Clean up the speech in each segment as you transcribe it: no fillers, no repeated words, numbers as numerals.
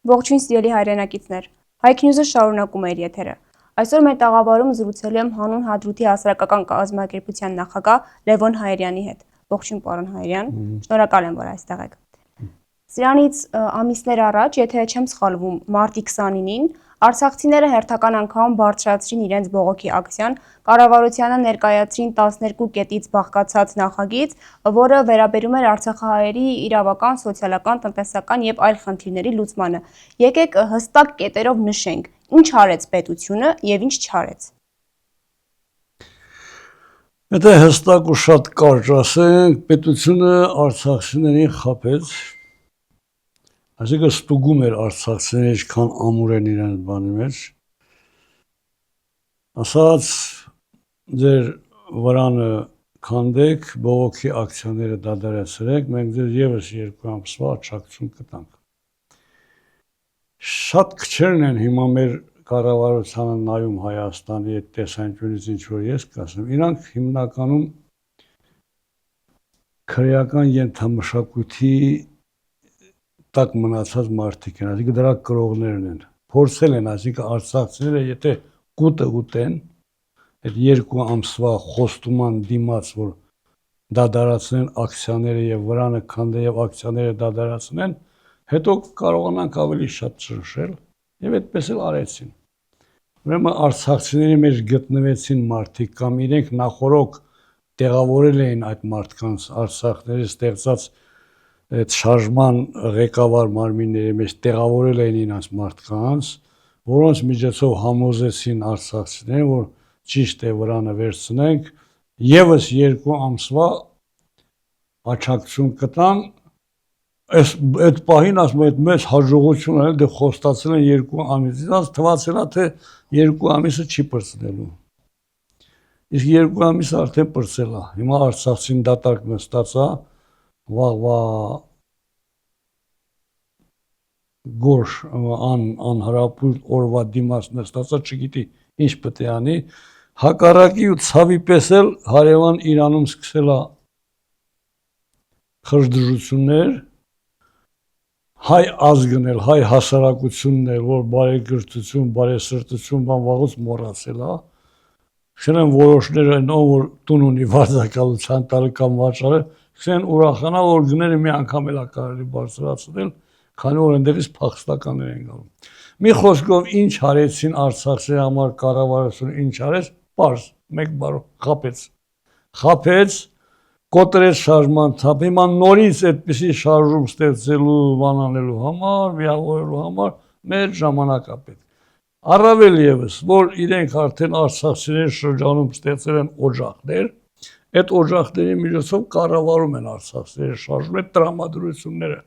Ողջույն սիրելի հայրենակիցներ, Հայք Նյուզը շարունակում է իր եթերը։ Այսօր մեր տաղավարում զրուցելու եմ Հանուն Հադրութի հասարակական կազմակերպության նախագահ Լևոն Հայերյանի հետ։ Ողջույն պարոն Հայերյան, շնորհակալ եմ, որ այստեղ եք։ Սրանից ամիսներ առաջ, եթե չեմ սխալվում, մարտի 29-ին արցախցիները հերթական անգամ բարձրացրին իրենց բողոքի ակցիան, կառավարությանը ներկայացրին 12 կետից բաղկացած նախագիծ, որը վերաբերում էր արցախահայերի իրավական, սոցիալական, տնտեսական եւ այլ խնդիրների լուծմանը։ Եկեք հստակ կետերով նշենք, ինչ արեց պետությունը եւ ինչ չարեց։ Եթե հստակ ու շատ կարճ ասենք, պետությունը արցախցիներին խաբեց, այսինքն ստուգում էր արցախցիները ինչքան ամուր են իրենց բանի մեջ, ասաց ձեր վրանը քանդեք, բողոքի ակցիաները դադարեցրեք, մենք ձեզ եւս 2 ամսվա աջակցություն կտանք։ Շատ քչերն են հիմա մեր կառավարությանը նայում Հայաստանի այդ տեսանկյունից ինչ որ ես կասեմ, իրանք հիմնականում քրեական ենթամշակույթի տակ մնացած մարդիկ են, այսինքն դրա կրողներն են, փորձել են, այսինքն արցախցիները եթե կուտը ուտեն, այդ 2 ամսվա խոստման դիմաց, որ դադարացնեն ակցիաները եւ վրանը քանդեն եւ ակցիաները դադարացնեն, հետո կարողանանք ավելի շատ ճնշել եւ այդպես էլ արեցին։ Ուրեմն արցախցիների մեջ գտնվեցին մարդիկ կամ իրենք նախորոք տեղավորել էին այդ մարդկանց արցախների ստեղծած այդ շարժման ղեկավար մարմինների մեջ տեղավորել էին իրենց մարդկանց, որոնց միջոցով համոզեցին արցախցիներին, որ ճիշտ է վրանը վերցնենք, եւս 2 ամսվա աջակցություն կտան, այդ պահին ասում այդ մեծ հաջողություն է, դե խոստացել են 2 ամիսից, թվացել է թե 2 ամիսը չի պրծնելու։ Իսկ 2 ամիսը արդեն պրծել է։ Հիմա արցախցին դատարկ նստած է, վաղվա գորշ անհրապույր օրվա դիմաց նստած է, չգիտի ինչ պետք է անի, հակառակի ու ցավի պես էլ հարևան Իրանում սկսել է խժդժություններ, հայ ազգն էլ, հայ հասարակությունն էլ, որ բարեգործություն, բարեսրտություն բան վաղուց մոռացել է, քշեն որոշները այն որ տուն ունի վարձակալության տալը կամ վաճառը, քշեն ուրախանա, որ գները մի անգամ էլ կարելի բարձրացնել, քանի որ այնտեղից փախստականներ են գալու։ Մի խոսքով ինչ արեցին արցախցի համար կառավարությունը, ինչ արեց, պարզ, մեկ բառով խաբեց։ Խաբեց, կոտրեց շարժման թափ, հիմա նորից այդպիսի շարժում ստեղծելու, բանանելու համար, միավորելու համար մեր ժամանակա պետք։ Առավել եւս, որ իրենք արդեն արցախցիների շրջանում ստեղծել են օջախներ, այդ օջախների միջոցով կառավարում են արցախցիների շարժում այդ տրամադրությունները։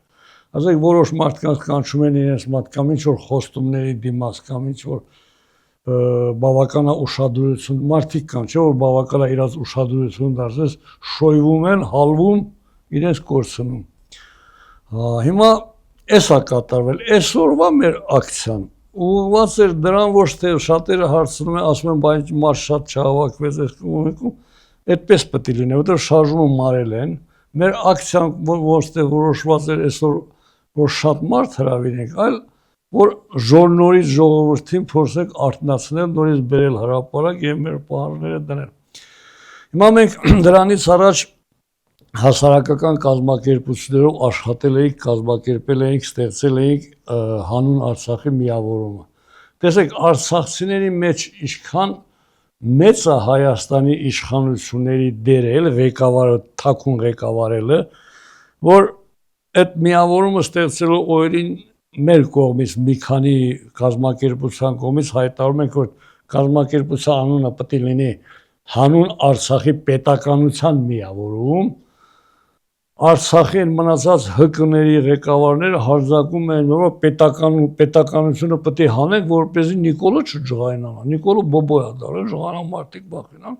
Ասենք որոշ մարդկանց կանչում են իրենց մոտ կամ ինչ որ խոստումների դիմաց կամ ինչ որ բավական ուշադրություն մարդիկ կան, չէ՞ որ բավական է իրաց ուշադրություն դարձած շոյվում են, հալվում, իրենց կորցնում։ Հիմա էսա կատարվել, այսօրվա մեր ակցիան ուղղված էր դրան, ոչ թե շատերը հարցնում են, ասում են, բայց մարդ շատ չհավաքվեց այս կողմում, այդպես պետք է լինի, որտեղ շարժումը մարել են, մեր ակցիան ոչ թե որոշված էր այսօր, որ շատ մարդ հրավիրենք, այլ որ նորից ժողովրդին փորձենք արթնացնել, նորից բերել հրապարակ եւ մեր պահանջները դնել։ Հիմա մենք դրանից առաջ հասարակական կազմակերպություններով աշխատել էինք, կազմակերպել էինք, ստեղծել էինք հանուն Արցախի միավորումը։ Տեսեք, արցախցիների մեջ ինչքան մեծ է Հայաստանի իշխանությունների դերը, ղեկավարը, թաքուն ղեկավարելը, որ այդ միավորումը ստեղծելու օրերին մեր կողմից մի քանի կազմակերպության կողմից հայտարարում ենք, որ կազմակերպության անունը պետք է լինի հանուն Արցախի պետականության միավորում, Արցախի մնացած ՀԿ-ների ղեկավարները հարձակում են, որ պետականությունը պետք է հանենք, որպեսզի Նիկոլը չջղայնանա, Նիկոլը բոբո է դառել, ժղանա մարդիկ բախենան։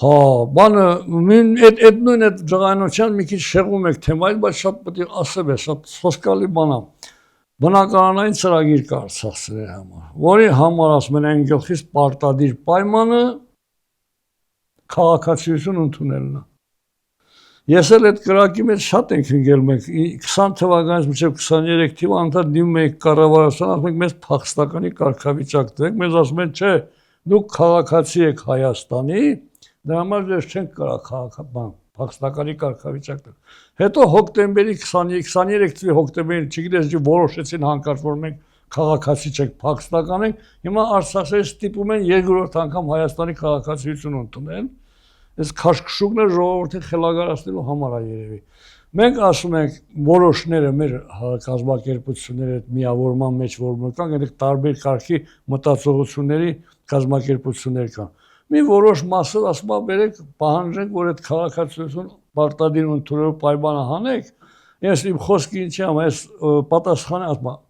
Հա, բանը այդ նույն այդ ջղայնության մի քիչ շեղում եք թեմայից, բայց շատ պետք է ասել է, շատ սոսկալի բան է։ Բնակարանային ծրագիր կա արցախցիների համար, որի համար ասում են այն գլխից պարտադիր պայմանը քաղաքացիություն ընդունելն է։ Ես էլ այդ կրակի մեջ շատ ենք ընկել մենք 20 թվականից մինչև 23 թիվ անդադ դիմում ենք կառավարության, ասում ենք մեզ փախստականի կարգավիճակ տվեք, մեզ ասում են չէ, դուք քաղաքացի եք Հայաստանի, դրա համար դες չենք կարող փախստականի կարգավիճակ տվել։ Հետո հոկտեմբերի 23 թվականի հոկտեմբերին չգիտես ինչ որոշեցին հանկարծ որ մենք քաղաքացի չենք փախստական ենք, հիմա Արցախից ստիպում են երկրորդ անգամ Հայաստանի քաղաքացիություն ընդունել։ Այս քաշքշուկն է ժողովրդին խելագարացնելու համար է երևի։ Մենք ասում ենք որոշները մեր կազմակերպությունների հետ միավորման մեջ որ կան, այնտեղ տարբեր կարգի մտածողությունների կազմակերպություններ կան։ Մի որոշ մասը ասում է բերեք պահանջենք, որ այդ քաղաքացիություն պարտադիր ընդունելու պայմանը հանեք։ Ես իմ խոսքի ինչի եմ, այս պատասխանը ասում եմ,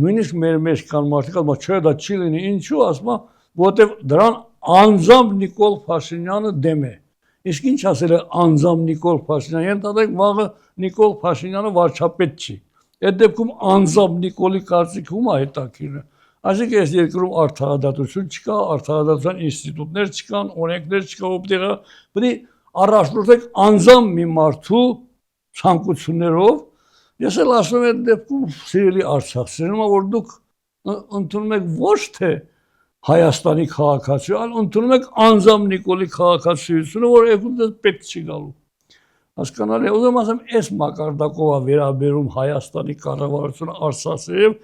նույնիսկ մեր մեջ կան մարդիկ ասում են, չէ, դա չի լինի, ինչու ասում եմ, որովհետև դրան անձամբ Նիկոլ Փաշինյանը դեմ է։ Իսկ ինչ ասել է անձամբ Նիկոլ Փաշինյանը, ենթադրենք վաղը Նիկոլ Փաշինյանը վարչապետ չի։ Այդ դեպքում անձամբ Նիկոլի կարծիքը ում է հետաքրքիրը։ Այսինքն այս երկրում արդարադատություն չկա, արդարադատության ինստիտուտներ չկան, օրենքներ չկա, որտեղ պետք է առաջնորդեք անձամբ մի մարդու ցանկություններով։ Ես էլ ասում եմ այդ դեպքում սիրելի արցախցիներում, որ դուք ընդունում եք ոչ թե Հայաստանի քաղաքացի, այլ ընդունում եք անձամբ Նիկոլի քաղաքացիությունը, որ այդպես պետք չի գալու։ Հասկանալի է, ուզում ասեմ, այս մակարդակով է վերաբերում Հայաստանի կառավարությունը Արցախի եւ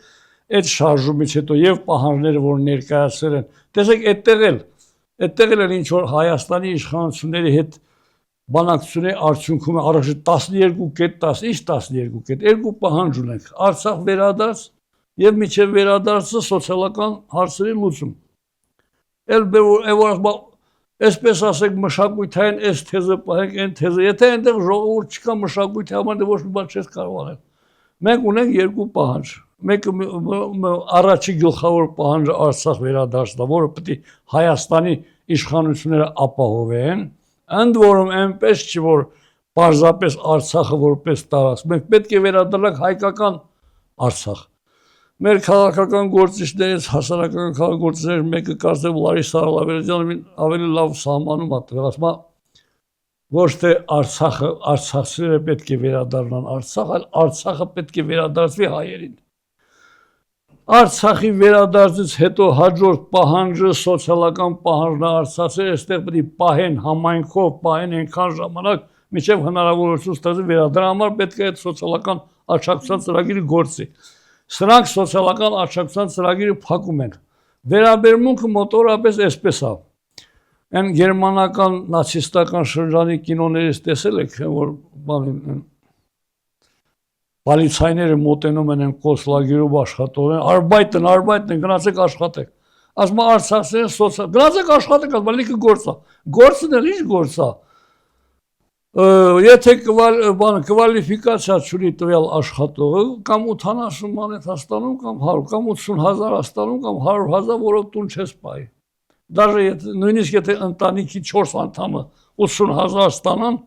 այդ շարժումից հետո եւ պահանջները, որ ներկայացրել են։ Տեսեք, այդտեղ էլ ինչ որ Հայաստանի իշխանությունների հետ բանակցությունների արդյունքում առաջ 12.10, ինչ 12 երկու պահանջ ունենք։ Արցախ վերադարձ եւ միջև վերադարձը սոցիալական հարցերի լուծում։ Այսպես ասենք մշակութային այս թեզը պահենք, այն թեզը, եթե այնտեղ ժողովուրդ չկա մշակույթի համար, դե ոչ մի բան չես կարող անել։ Մենք ունենք երկու պահանջ։ Մեկը առաջի գլխավոր պահանջը Արցախ վերադարձն է, որը պետք է Հայաստանի իշխանությունները ապահովեն, ընդ որում այնպես չի, որ պարզապես Արցախը որպես տարածք, մենք պետք է վերադառնանք հայկական Արցախ։ Մեր քաղաքական գործիչներից, հասարակական քաղաքագործիչներից մեկը կարծեմ Լարիսա Ալավերդյանը ավելի լավ սահմանում է տվել, ասում է ոչ թե արցախցիները պետք է վերադառնան Արցախ, այլ Արցախը պետք է վերադարձվի հայերին։ Արցախի վերադարձից հետո հաջորդ պահանջը սոցիալական պահանջն է Արցախի, այստեղ պետք է պահեն համայնքով, պահեն այնքան ժամանակ, մինչև հնարավորություն ստեղծի վերադառնալ, համար պետք է այդ սոցիալական աջակցության ծրագիրը գործի։ Սրանք սոցիալական աջակցության ծրագիրը փակում են։ Վերաբերմունքը մոտորապես այսպես է։ Այն գերմանական նացիստական շրջանի կինոներից տեսել եք, որ պոլիցայները մոտենում են կոնցլագերով աշխատող են, արբայտն, գնացեք աշխատեք։ Ասում է արցախցիները սոցիալ, գնացեք աշխատեք, ասում է լիքը գործ է։ Գործն էլ ինչ գործ է։ Եթե կվալիֆիկացիա չունի տվյալ աշխատողը, կամ 80 մանեթ հաստանում, կամ 100, կամ 80,000 հաստանում, կամ 100,000, որով տուն չես պահի։ Դաժե նույնիսկ եթե ընտանիքի 4 անդամը 80,000 ստանան,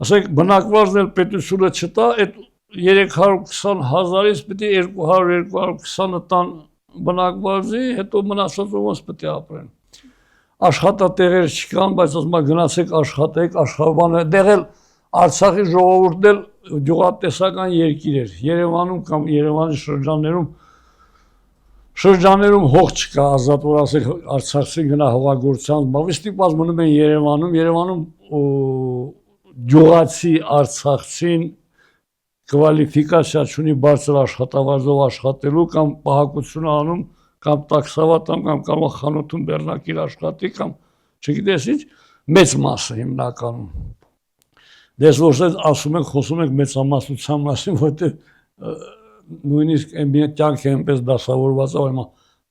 ասենք բնակվածն էլ պետությունը չտա, այդ 320,000-ից պետք է 200-220 տան բնակվածի, հետո մնացածը ոնց պետք է ապրեն։ Աշխատատեղեր չկան, բայց ասում եմ գնացեք աշխատեք, աշխատաբանը, դեղ էլ Արցախի ժողովուրդն էլ գյուղատնտեսական երկիր էր։ Երևանում կամ Երևանի շրջաններում հող չկա, ազատ որ ասեք Արցախցին գնա հողագործության, բավի ստիպված մնում են Երևանում գյուղացի Արցախցին կվալիֆիկացիա չունի բարձր աշխատավարձով աշխատելու կամ պահակություն անում կամ տաքսավատամ կամ խանութում բեռնակիր աշխատի կամ չգիտես ինչ մեծ մասը հիմնականում դες որ ասում ենք խոսում ենք մեծամասնության մասին որտեղ նույնիսկ կյանքը այնպես դասավորված է հիմա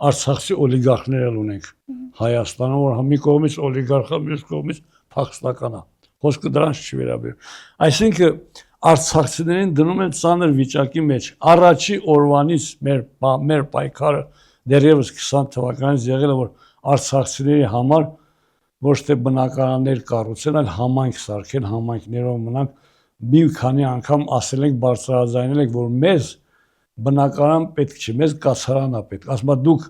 արցախցի օլիգարխներ էլ ունենք Հայաստանում որ մի կողմից օլիգարխա մյուս կողմից փախստական է խոսքը դրանց չի վերաբերում այսինքն արցախցիներին դնում են ծանր վիճակի մեջ առաջի օրվանից մեր պայքարը դեռևս 20 թվականից եղել է որ արցախցիների համար ոչ թե բնակարաններ կառուցեն, այլ համայնք սարքեն, համայնքներով մնանք մի քանի անգամ ասել ենք բարձրաձայնել ենք որ մեզ բնակարան պետք չի, մեզ կացարան է պետք։ Ասում եմ դուք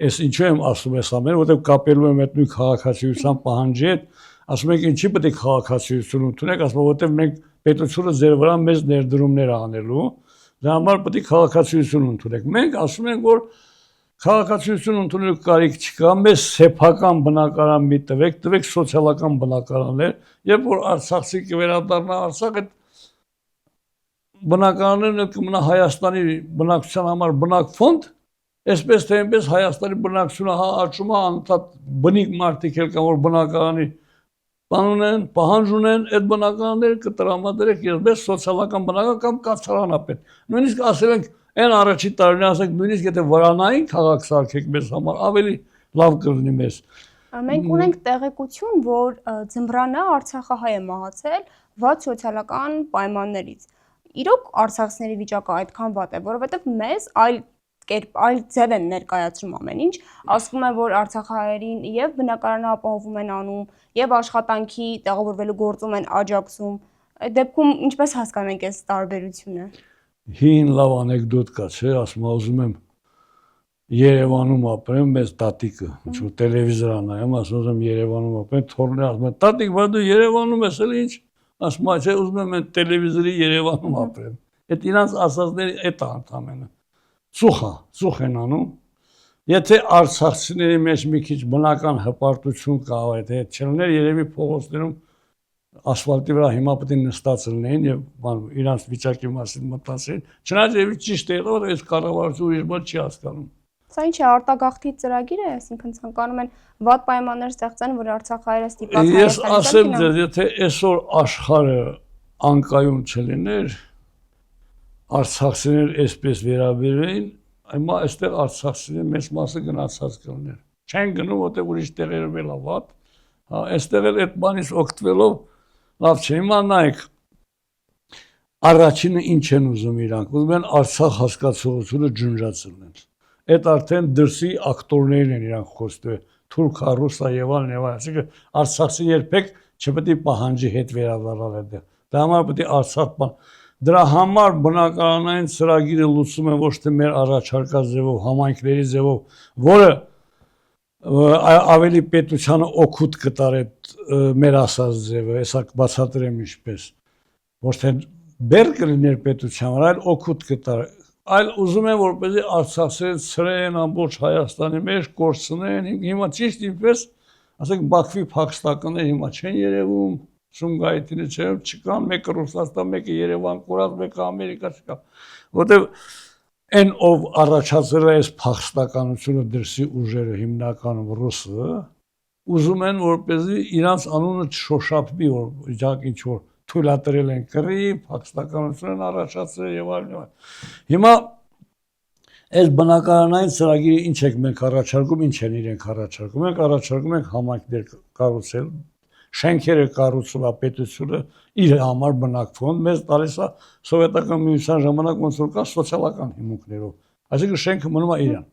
այս ինչու եմ ասում ես ամեն, որտեղ կապելու եմ այդ նույն քաղաքացիության պահանջի հետ, ասում եք ինչի պետք է քաղաքացիություն ունենաք, ասում որովհետև մենք պետությունը ձեր վրա մեծ ներդրումներ անելու, դրա համար պետք է քաղաքացիություն ունենաք։ Մենք ասում ենք, որ քաղաքացիություն ունենալու կարիք չկա, մեզ սեփական բնակարան մի տվեք սոցիալական բնակարաններ, երբ որ արցախցի կվերադառնա Արցախ, այդ բնակարաններն կմնա Հայաստանի բնակչության համար բնակֆոնդ, այսպես թե այնպես Հայաստանի բնակչությունը աճում է, անընդհատ բնիկ մարդիկ էլ կան, որ բնակարանի բան ունեն, պահանջ ունեն, այդ բնակարանները կտրամադրեք երբես սոցիալական բնակարան կամ կացարանապետ։ Նույնիսկ ասել ենք այն առաջի տարիներին, ասենք նույնիսկ եթե վրանային քաղաք սարքեք մեզ համար, ավելի լավ կլինի մեզ։ Մենք ունենք տեղեկություն, որ ձմռանը Արցախահայ է մահացել վատ սոցիալական պայմաններից։ Իրոք արցախցիների վիճակը այդքան վատ է, որովհետև մեզ այլ ձև են ներկայացնում ամեն ինչ, ասվում է, որ արցախահայերին եւ բնակարանը ապահովում են անում, եւ աշխատանքի տեղավորվելու գործում են աջակցում։ Այդ դեպքում ինչպես հասկանանք այս տարբերությունը։ Հին լավ անեկդոտ կա, չէ, ասում ուզում եմ Երևանում ապրեմ, մեզ տատիկը, ինչ որ տելևիզոր նայում, ասում եմ Երևանում ապրեմ, թորները ասում են, տատիկ, բայց դու Երևանում ես, էլ ինչ, ասում եմ, չէ, ուզում եմ տելևիզորի Երևանում ապրեմ։ Այդ իրանց ասածների այդ ընդամենը։ Ծուխ են անում։ Եթե արցախցիների մեջ մի քիչ բնական հպարտություն կա, այդ չլներ երևի փողոցներում ասֆալտի վրա հիմա պետք է նստած լինեին եւ իրանց վիճակի մասին մտածեին։ Չնայած եւ ճիշտ է, որ այս կառավարությունը ուրիշ բան չի հասկանում։ Սա ինչ է արտագաղթի ծրագիր է, այսինքն ցանկանում են վատ պայմաններ ստեղծեն, որ Արցախահայերը ստիպված Ես ասեմ ձեզ, եթե այսօր աշխարհը անկայուն չլիներ, արցախցիներ այսպես վերաբերեին, հիմա այստեղ արցախցիների մեծ մասը գնացած կլիներ։ Չեն գնում, որտեղ ուրիշ տեղերում էլ է վատ, հա, այստեղ էլ այդ բանից օգտվելով լավ չէ։ Հիմա նայեք, առաջինը ինչ են ուզում իրանք, ուզում են Արցախ հասկացողությունը ջնջացնել։ Այդ արդեն դրսի ակտորներն են իրանք խոստում, թուրքա, ռուսա եւ այլն եւ այլն, այսինքն Արցախցի երբեք չպետք է պահանջի հետ վերադառնալ այդտեղ։ Դա համար պետք է Արցախ բան։ Դրա համար բնակարանային ծրագիրը լուծում է ոչ թե մեր առաջարկած ձևով, համայնքների ձևով, որը ավելի պետությանը օգուտ կտար այդ մեր ասած ձևը, հեսա բացատրեմ ինչպես, ոչ թե բեր կլիներ պետության վրա, այլ օգուտ կտար, այլ ուզում են որպեսզի արցախցիները ցրեն ամբողջ Հայաստանի մեջ, կորցնեն, հիմա ճիշտ ինչպես, ասենք Բաքվի փախստականները հիմա չեն երևում, Սումգայիթինը չկան, մեկը Ռուսաստան, մեկը Երևան կորած, մեկը Ամերիկա չկա, որտեղ այն ով առաջացրել է այս փախստականությունը դրսի ուժերը հիմնականում ռուսը, ուզում են որպեսզի իրանց անունը չշոշափվի, որ իջակ ինչ որ թույլատրել են կռի, փախստականություն են առաջացրել եւ այլն։ Հիմա այս բնակարանային ծրագիրը ինչ եք մենք առաջարկում, ինչ են իրենք առաջարկում։ Մենք առաջարկում ենք համայնքներ կառուցել, շենքերը կառուցում է պետությունը իր համար բնակֆոնդ, մեզ տալիս է սովետական միության ժամանակ ոնց որ կա սոցիալական հիմունքներով, այսինքն շենքը մնում է իրան։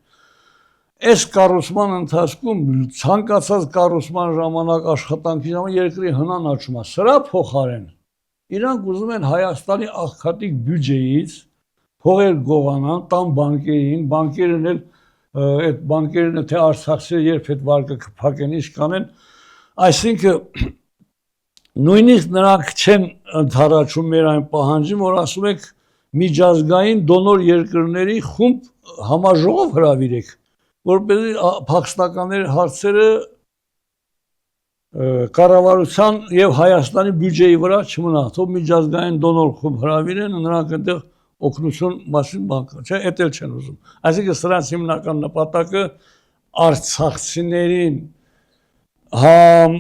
Այս կառուցման ընթացքում ցանկացած կառուցման ժամանակ աշխատանքի ժամանակ երկրի հնան աճում է, սրա փոխարեն իրանք ուզում են Հայաստանի աղքատիկ բյուջեից փողեր գողանան, տան բանկերին, բանկերն էլ այդ բանկերն թե արցախցիները երբ այդ վարկը կփակեն, ինչ կանեն, այսինքն նույնիսկ նրանք չեն ընդառաջում մեր այն պահանջին, որ ասում եք միջազգային դոնոր երկրների խումբ համաժողով հրավիրեք, որպեսզի փախստականների հարցերը կառավարության եւ Հայաստանի բյուջեի վրա չմնա, թող միջազգային դոնոր խումբ հրավիրեն, նրանք այնտեղ օգնություն մասին բան կա, չէ, էդ էլ չեն ուզում։ Այսինքն սրանց հիմնական նպատակը արցախցիներին համ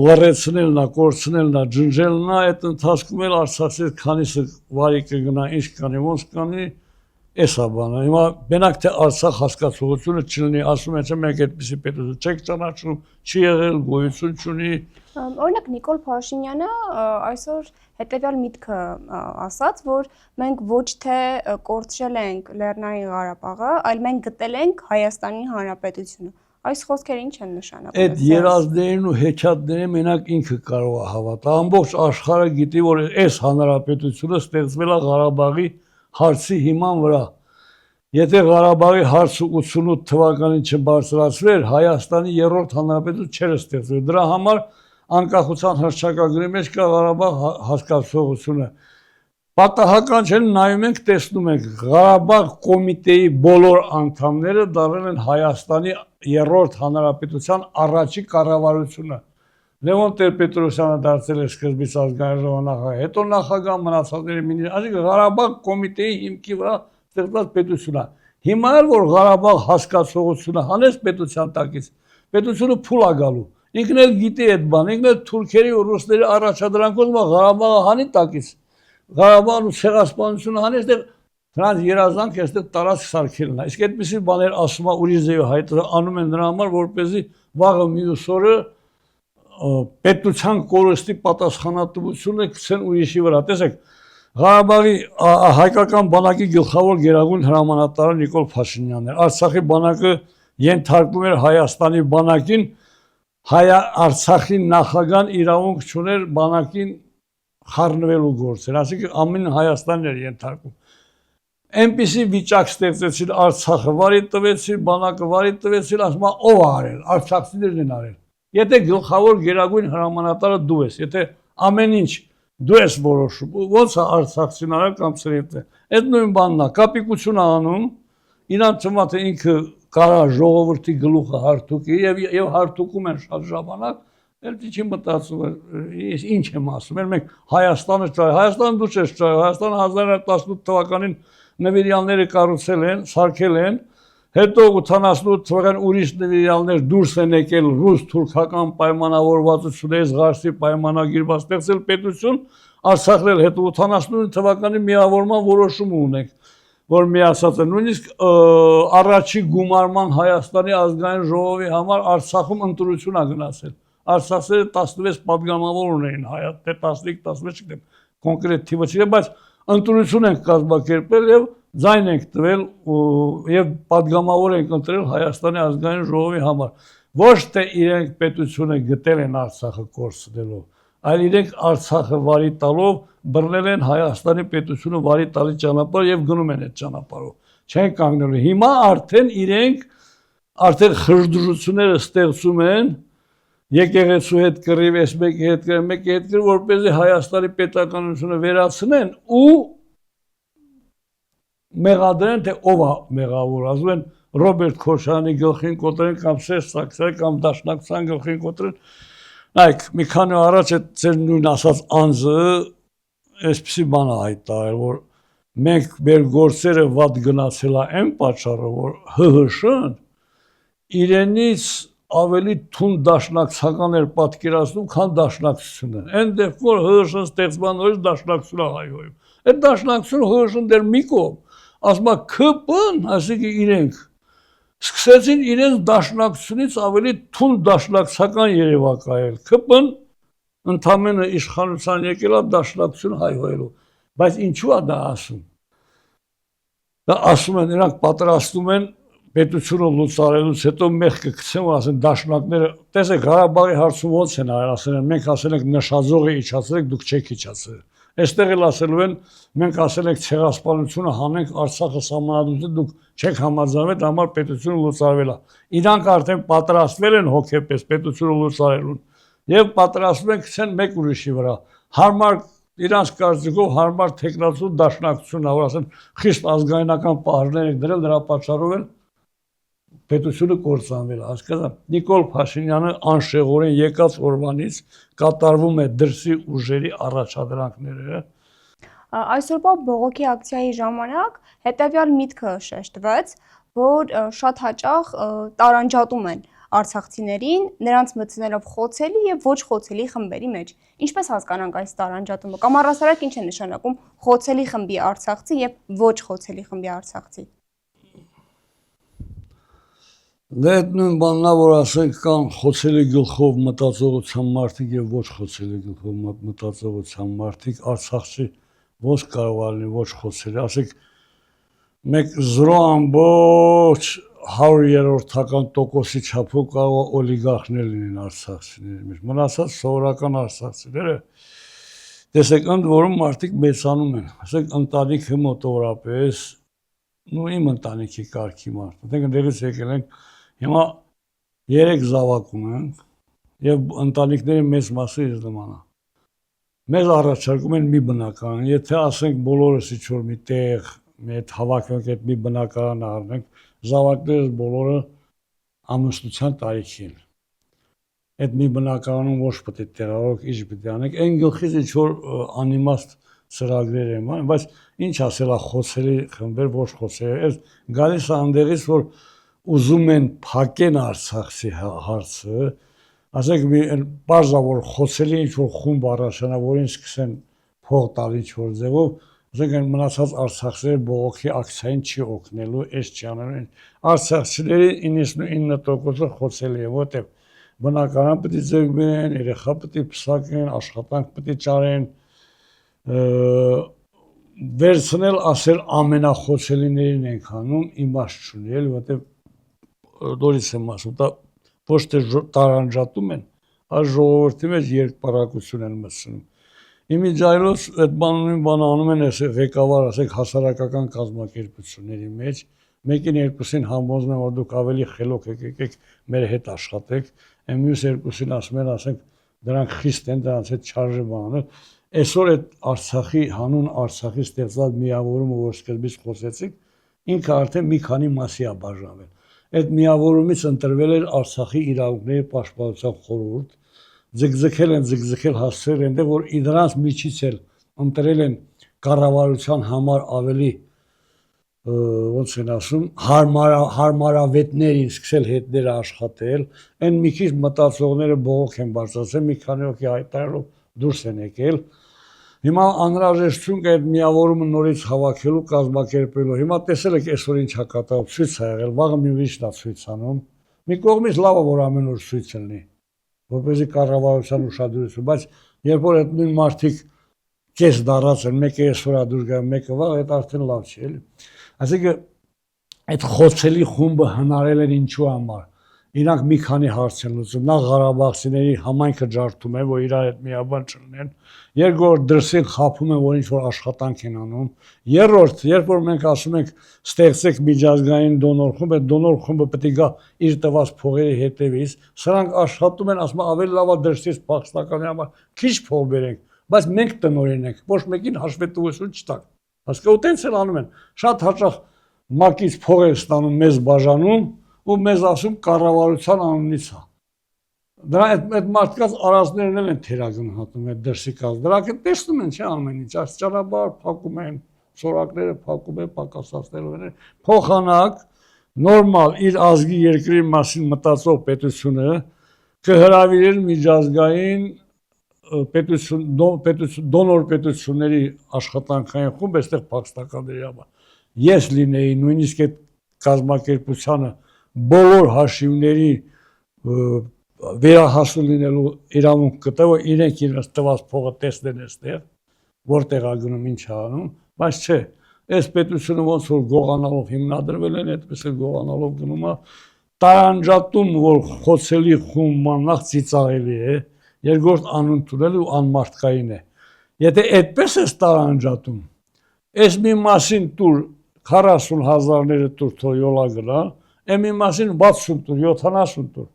լրացնելն է, կորցնելն է, ջնջելն է, այդ ընթացքում էլ արցախցիներ քանիսը վարի կգնա, ինչ կանի, ոնց կանի, էս է բանը։ Հիմա մենակ թե Արցախ հասկացողությունը չլինի, ասում են, չէ, մենք այդպիսի պետություն չեք ճանաչում, չի եղել, գոյություն չունի։ Օրինակ Նիկոլ Փաշինյանը այսօր հետևյալ միտքը ասաց, որ մենք ոչ թե կորցրել ենք Լեռնային Ղարաբաղը, այլ մենք գտել ենք Հայաստանի Հանրապետությունը։ Այս խոսքերը ինչ են նշանակում։ Այդ երազներին ու հեքիաթներին մենակ ինքը կարող է հավատալ։ Ամբողջ աշխարհը գիտի, որ այս հանրապետությունը ստեղծվել է Ղարաբաղի հարցի հիման վրա։ Եթե Ղարաբաղի հարցը 88 թվականին չբարձրացվեր, Հայաստանի երրորդ հանրապետություն չէր ստեղծվել։ Դրա համար անկախության հռչակագրի մեջ կա Ղարաբաղ հասկացողությունը։ Պատահական չէ, նայում ենք, տեսնում ենք, Ղարաբաղ կոմիտեի բոլոր անդամները դարձել են Հայաստանի երրորդ հանրապետության առաջի կառավարությունը։ Լևոն Տեր-Պետրոսյանը դարձել է սկզբից ազգային ժողովի նախագահ, հետո նախագահ, մնացածները մինչև, այսինքն Ղարաբաղ կոմիտեի հիմքի վրա ստեղծված պետություն է։ Հիմա էլ որ Ղարաբաղ հասկացողությունը հանես պետության տակից, պետությունը փուլ է գալու։ Ինքն էլ գիտի այդ բանը, ինքն էլ թուրքերի ու ռուսների առաջադրանքով Ղարաբաղը հանի տակից։ Ղարաբաղն ու ցեղասպանությունը հանի, այստեղ նրանց երազանք այստեղ տարածք սարքելն է։ Իսկ այդպիսի բաներ ասում է ուրիշ ձեւ հայտը անում են նրա համար, որպեսզի վաղը մյուս օրը պետության կորստի պատասխանատվությունը գցեն ուրիշի վրա։ Տեսեք, Ղարաբաղի հայկական բանակի գլխավոր գերագույն հրամանատարը Նիկոլ Փաշինյանն էր։ Արցախի բանակը ենթարկում էր Հայաստանի բանակին, Արցախի նախագահան իրավունք չուներ բանակին խառնվելու գործեր, այսինքն ամեն Հայաստանն էր ենթարկում։ Այնպիսի վիճակ ստեղծեցին, Արցախը վարի տվեցին, բանակը վարի տվեցին, ասում են ով է արել, արցախցիներն են արել։ Եթե գլխավոր գերագույն հրամանատարը դու ես, եթե ամեն ինչ դու ես որոշում, ո՞նց է արցախցին արել կամ սրետը։ Այդ նույն բանն է, կապիկություն է անում, իրան թվում է թե ինքը կարա ժողովրդի գլուխը հարթուկի եւ հարթուկում են շատ ժամանակ, էլ չի մտածում ինչ եմ ասում, մենք Հայաստանը ճայ, Հայաստանը դու չես ճայ, Հայաստանը 1918 թվականին նվիրյալները կառուցել են, սարքել են, հետո 88 թվականին ուրիշ նվիրյալներ դուրս են եկել ռուս-թուրքական պայմանավորվածությունից Ղարսի պայմանագիրը ստեղծել պետություն, Արցախն էլ հետո 89 թվականի միավորման որոշում ունենք, որ միացած է, նույնիսկ առաջի գումարման Հայաստանի ազգային ժողովի համար Արցախում ընտրություն է գնացել։ Արցախցիները 16 պատգամավոր ունեին, թե 15-16 չգիտեմ, կոնկրետ թիվը չգիտեմ, բայց ընտրություն ենք կազմակերպել եւ ձայն ենք տվել եւ պատգամավոր ենք ընտրել Հայաստանի ազգային ժողովի համար։ Ոչ թե իրենք պետությունը գտել են Արցախը կորցնելով, այլ իրենք Արցախը վարի տալով բռնել են Հայաստանի պետությունը վարի տալի ճանապարհ եւ գնում են այդ ճանապարհով։ Չեն կանգնելու։ Հիմա արդեն իրենք խրդժությունները ստեղծում են եկեղեցու հետ կռիվ, այս մեկի հետ կռիվ, մեկի հետ կռիվ, որպեսզի Հայաստանի պետականությունը վերացնեն ու մեղադրեն, թե ով է մեղավոր, ասում են Ռոբերտ Քոչարյանի գլխին կոտրեն կամ Սերժ Սարգսյանի կամ Դաշնակցության գլխին կոտրեն։ Նայեք, մի քանի օր առաջ այդ ձեր նույն ասած անձը այսպիսի բան է հայտարարել, որ մենք մեր գործերը վատ գնացել է այն պատճառով, որ ՀՀՇ-ն իրենից ավելի թունդ դաշնակցական էր պատկերացնում, քան դաշնակցությունը։ Այն դեպքում, որ ՀՀՇ-ն ստեղծման օրից դաշնակցություն է հայհոյում։ Այդ դաշնակցությունը ՀՀՇ-ն դեռ մի կողմ, ասում է ԿՊ-ն, այսինքն իրենք սկսեցին իրենց դաշնակցությունից ավելի թունդ դաշնակցական երևակայել։ ԿՊ-ն ընդամենը իշխանության եկել է դաշնակցություն հայհոյելու, բայց ինչու է դա ասում։ Դա ասում են, նրանք պատրաստում են պետությունը լուծարելուց հետո մեղքը գցեն ու ասեն դաշնակները, տեսեք Ղարաբաղի հարցում ոնց են արել, ասել են մենք ասել ենք նշաձողը իջացրեք, դուք չեք իջացրել։ Այստեղ էլ ասելու են մենք ասել ենք ցեղասպանությունը հանենք Արցախը սահմանադրություն, դուք չեք համաձայնվել, դա համար պետությունը լուծարվել է։ Իրանք արդեն պատրաստվել են հոգեպես պետությունը լուծարելուն եւ պատրաստվում են գցեն մեկ ուրիշի վրա։ Հարմար իրանց կարծիքով հարմար տեխնացու դաշնակցությունն է, որ ասեն խիստ ազգայնական պահանջներ են դրել, դրա պատճառով են պետությունը կործանվել է, հասկացա։ Նիկոլ Փաշինյանը անշեղորեն եկած օրվանից կատարվում է դրսի ուժերի առաջադրանքները։ Այսօրվա բողոքի ակցիայի ժամանակ հետևյալ միտքը շեշտվեց, որ շատ հաճախ տարանջատում են արցախցիներին, նրանց մտցնելով խոցելի եւ ոչ խոցելի խմբերի մեջ։ Ինչպես հասկանանք այս տարանջատումը, կամ առասարակ ինչ է նշանակում խոցելի խմբի արցախցի եւ ոչ խոցելի խմբի արցախցի։ Դա նույն բանն է, որ ասենք կան խոցելի գլխով մտածողության մարդիկ եւ ոչ խոցելի գլխով մտածողության մարդիկ, արցախցի ոնց կարող է լինել ոչ խոցելի, ասենք մեկ 0.100%-ի չափով կարող է օլիգարխներ լինեն արցախցիների մեջ, մնացած սովորական արցախցիները, տեսեք, ընդ որում մարդիկ մեծանում են, ասենք ընտանիքը մոտավորապես, իմ ընտանիքի կարգի մարդ, մենք ընդելուց եկել ենք, հիմա 3 զավակ ունենք, եւ ընտանիքների մեծ մասը իր նմանա։ Մեզ առաջարկում են մի բնակարան, եթե ասենք բոլորս ինչ-որ մի տեղ մի հետ հավաքենք այդ մի բնակարան առնենք, զավակներս բոլորը ամուսնության տարիքի են։ Այդ մի բնակարանում ոչ պետք է տեղավորենք, ինչ պետք է անենք, այն գլխից ինչ-որ անիմաստ ծրագրեր են, բայց ինչ ասելա խոցելի խմբեր, ոչ խոցելի, այս գալիս է այնտեղից, որ ուզում են փակեն Արցախի հարցը, ասենք մի բարձա որ խոցելի ինչ-որ խումբ առաջանա, որին սկսեն փող տալ ինչ-որ ձևով, ասենք այն մնացած արցախցիների բողոքի ակցիային չի օգնելու, այս չի անելու, արցախցիների 99%-ը խոցելի է, որտեղ բնակարան պետք է ձեռք բերեն, երեխա պետք է փսակեն, աշխատանք պետք է ճարեն, վերցնել ասել ամենախոցելիներին ենք անում, իմաստ չունի, էլի, որտեղ նորից եմ ասում, դա ոչ թե տարանջատում են, այլ ժողովրդի մեջ երկպարակություն են մտցնում։ Իմիջայլոց այդ բան անում են այս ղեկավար, ասենք հասարակական կազմակերպությունների մեջ, մեկին երկուսին համոզում են, որ դուք ավելի խելոք եկեք մեր հետ աշխատեք, այն մյուս երկուսին ասում են, ասենք դրանք խիստ են, դրանց հետ չարժե բանել։ Այսօր այդ Արցախի հանուն Արցախի ստեղծած միավորումը, որ սկզբից խոսեցիք, ինքը արդեն մի քանի մասի է բաժանվել։ Այդ միավորումից ընտրվել էր Արցախի իրավունքների պաշտպանության խորհուրդ, ձգձգել հասցրել են, որ դրանց միջից էլ ընտրել են կառավարության համար ավելի ոնց են ասում, հարմարավետներին սկսել հետները աշխատել, այն մի քիչ մտածողները բողոք են բարձրացել, մի քանի հոգի հայտարարելով դուրս են եկել։ Հիմա անհրաժեշտություն կա այդ միավորումը նորից հավաքելու, կազմակերպելու։ Հիմա տեսել եք այսօր ինչ է կատարվում, ցույց է եղել, վաղը մի ուրիշն է ցույց անում։ Մի կողմից լավ է, որ ամեն օր ցույց լինի, որպեսզի կառավարության ուշադրություն, բայց երբ որ այդ նույն մարդիկ կես դարած են, մեկը այսօր է դուրս գա, մեկը վաղ, այդ արդեն լավ չի, էլի։ Այսինքն այդ խոցելի խումբը հնարել են ինչու համար։ Իրանք մի քանի հարց են լուծում, նախ ղարաբաղցիների համայնքը ջարդում են, որ իրար հետ միաբան չլինեն, երկրորդ դրսին խաբում են, որ ինչ-որ աշխատանք են անում, երրորդ, երբ որ մենք ասում ենք ստեղծեք միջազգային դոնոր խումբ, այդ դոնոր խումբը պետք է գա իր տված փողերի հետևից, սրանք աշխատում են, ասում են ավելի լավ է դրսից փախստականի համար քիչ փող բերենք, բայց մենք տնօրեն ենք, ոչ մեկին հաշվետվություն չտանք։ Հասկա ու տենց էլ անում են, շատ հաճախ մակից փող են ստանում մեզ բաժանում ու մեզ ասում կառավարության անունից է։ Դրա այդ մարդկանց արածներն էլ են թերագնահատում այդ դրսի կаз։ Դրանք տեսնում են, չէ՞ ամեն ինչ, աստիճանաբար փակում են, սորակները փակում են, պակասացնելով են։ Փոխանակ նորմալ իր ազգի երկրի մասին մտածող պետությունը կհրավիրեն միջազգային դոնոր պետությունների աշխատանքային խումբ այստեղ փախստականների համար։ Ես լինեի նույնիսկ այդ կազմակերպությանը բոլոր հաշիվների վերահասու լինելու իրավունք կտա, որ իրենք իրենց տված փողը տեսնեն այստեղ, որտեղ է գնում, ինչ է անում, բայց չէ, այս պետությունը ոնց որ գողանալով հիմնադրվել են, այդպես էլ գողանալով գնում է, տարանջատում, որ խոցելի խումբը նախ ծիծաղելի է, երկրորդ անընդունել ու անմարդկային է։ Եթե այդպես է տարանջատում, այս մի մասին տուր 40,000-ները տուր թող յոլա գնա, այն մի մասին 60 տուր, 70 տուր։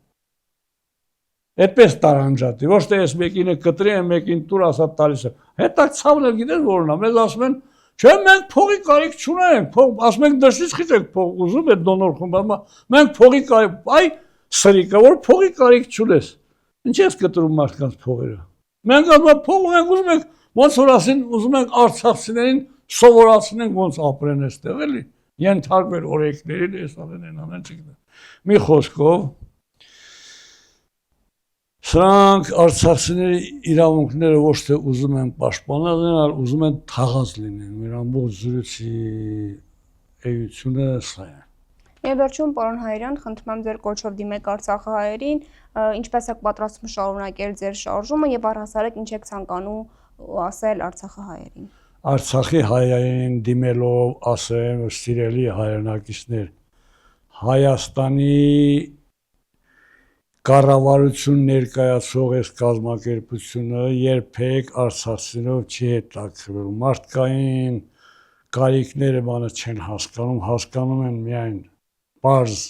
Այդպես տարանջատի, ոչ թե այս մեկին է կտրի, այն մեկին տուր ասա տալիս է։ Հետաքրքրն էլ գիտես որն է, մեզ ասում են, չէ, մենք փողի կարիք չունենք, ասում ենք դրսից խիղճեք փող, ուզում եք դոնոր խումբ, մենք փողի կարիք, այ սրիկա, որ փողի կարիք չունես։ Ինչ ես կտրում մարդկանց փողերը։ Մենք ասում փող ունենք, ուզում ենք, ոնց որ ասին, ուզում ենք արցախցիներին սովորացնենք ոնց ապրեն այստեղ, էլի։ Ենթարկվել օրենքներին, այս անեն չգիտեմ։ Մի խոսքով սրանք արցախցիների իրավունքները ոչ թե ուզում են պաշտպանել, այլ ուզում են թաղած լինեն։ Մեր ամբողջ զրույցի էությունը սա է։ Եվ վերջում, պարոն Հայրյան, խնդրում եմ ձեր կոչով դիմեք արցախահայերին, ինչպես եք պատրաստվում շարունակել ձեր շարժումը եւ առհասարակ ինչ եք ցանկանում ասել արցախահայերին։ Արցախի հայերին դիմելով ասեմ, սիրելի հայրենակիցներ, Հայաստանի կառավարություն ներկայացող այս կազմակերպությունը երբեք արցախցիներով չի հետաքրքրվել։ Մարդկային կարիքները բանը չեն հասկանում, հասկանում են միայն պարզ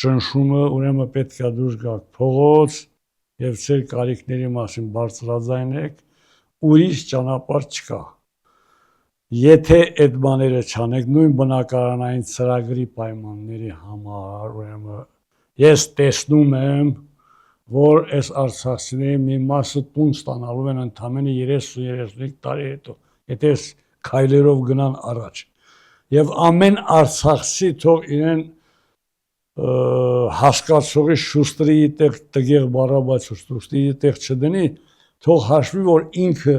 ճնշումը, ուրեմն պետք է դուրս գաք փողոց, եւ ձեր կարիքների մասին բարձրաձայնեք, ուրիշ ճանապարհ չկա։ Եթե այդ բաները չանեք նույն բնակարանային ծրագրի պայմանների համար, ուրեմն ես տեսնում եմ, որ այս արցախցիների մի մասը տուն ստանալու են ընդամենը 30-35 տարի հետո, եթե քայլերով գնան առաջ։ Եվ ամեն արցախցի թող իրեն հասկացողի շուստրի տեղ տգեղ բառաբաց շուստրի տեղ չդնի, թող հաշվի, որ ինքը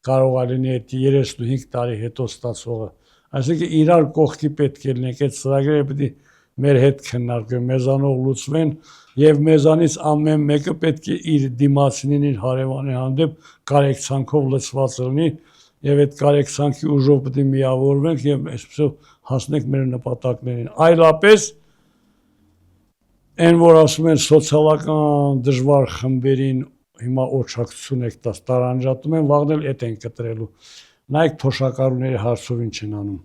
կարող է լինի այդ 35 տարի հետո ստացողը։ Այսինքն իրար կողքի պետք է լինենք, այդ ծրագրերը պետք է մեր հետ քննարկվեն, մեզանով լուծվեն եւ մեզանից ամեն մեկը պետք է իր դիմացինին, իր հարևանի հանդեպ կարեկցանքով լցված լինի եւ այդ կարեկցանքի ուժով պետք է միավորվենք եւ այսպես հասնենք մեր նպատակներին։ Այլապես այն որ ասում են սոցիալական դժվար խմբերին հիմա օժակցություն եք տաս տարանջատում են, վաղն էլ էդ են կտրելու։ Նայեք թոշակառուների հարցով ինչ են անում։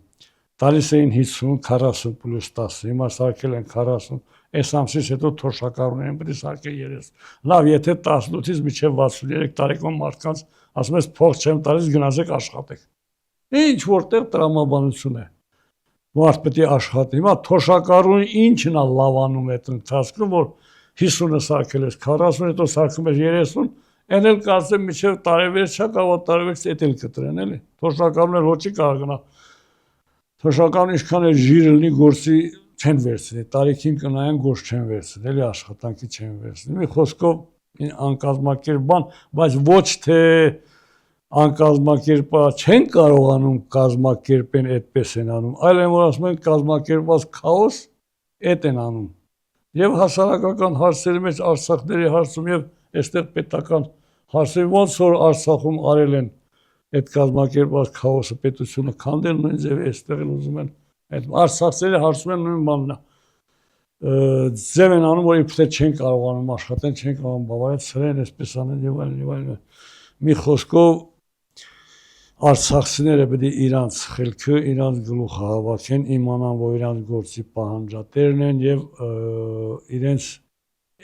Տալիս էին 50, 40 պլյուս 10, հիմա սարքել են 40, այս ամսից հետո թոշակառուներին պետք է սարքել 30։ Լավ, եթե 18-ից մինչև 63 տարեկան մարդկանց ասում ես փող չեմ տալիս, գնացեք աշխատեք։ Ինչ որտեղ տրամաբանություն է։ Մարդ պետք է աշխատի։ Հիմա թոշակառուն ինչն է լավանում այդ ընթացքում, որ 50-ը սարքել ես 40, հետո սարքում ես 30, այն էլ կարծեմ մինչև տարեվերջա կարող տարեվերջ էդ էլ կտրեն, էլի։ Թոշակառուն էլ ոչի կարող գնա։ Թոշակառուն ինչքան է ժիրը լինի գործի չեն վերցնի, տարիքին կնայեն գործ չեն վերցնի, էլի աշխատանքի չեն վերցնի։ Մի խոսքով անկազմակերպ բան, բայց ոչ թե անկազմակերպա չեն կարողանում կազմակերպեն այդպես են անում, այլ են որ ասում են կազմակերպված քաոս այդ են անում։ Եվ հասարակական հարցերի մեջ Արցախների հարցում եւ այստեղ պետական հարցեր ոնց որ Արցախում արել են այդ կազմակերպված քաոսը պետությունը քանդել նույն ձև այստեղ էլ ուզում են այդ արցախցիների հարցում են նույն բանն է ձև են անում որ իբրե չեն կարողանում աշխատեն չեն կարողանում բավարարել ցրեն այսպես անեն եւ այլն մի խոսքով արցախցիները պետք է իրանց խելքը իրանց գլուխը հավաքեն իմանան որ իրանց գործի պահանջատերն են եւ իրենց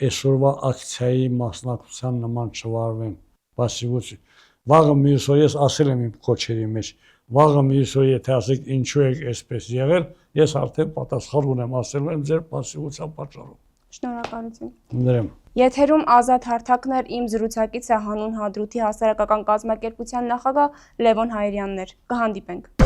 այսօրվա ակցիայի մասնակցության նման չվարվեն պասիվոց վաղը մյուս օր ես ասել եմ իմ կոչերի մեջ վաղը մյուս օր եթե ասեք ինչու եք այսպես եղել ես արդեն պատասխան ունեմ ասել եմ ձեր պասիվության պատճառով Շնորհակալություն Նդրեմ Եթերում ազատ հարթակներ իմ զրուցակիցը Հանուն Հադրութի հասարակական կազմակերպության նախագահ Լևոն Հայրյանն էր կհանդիպենք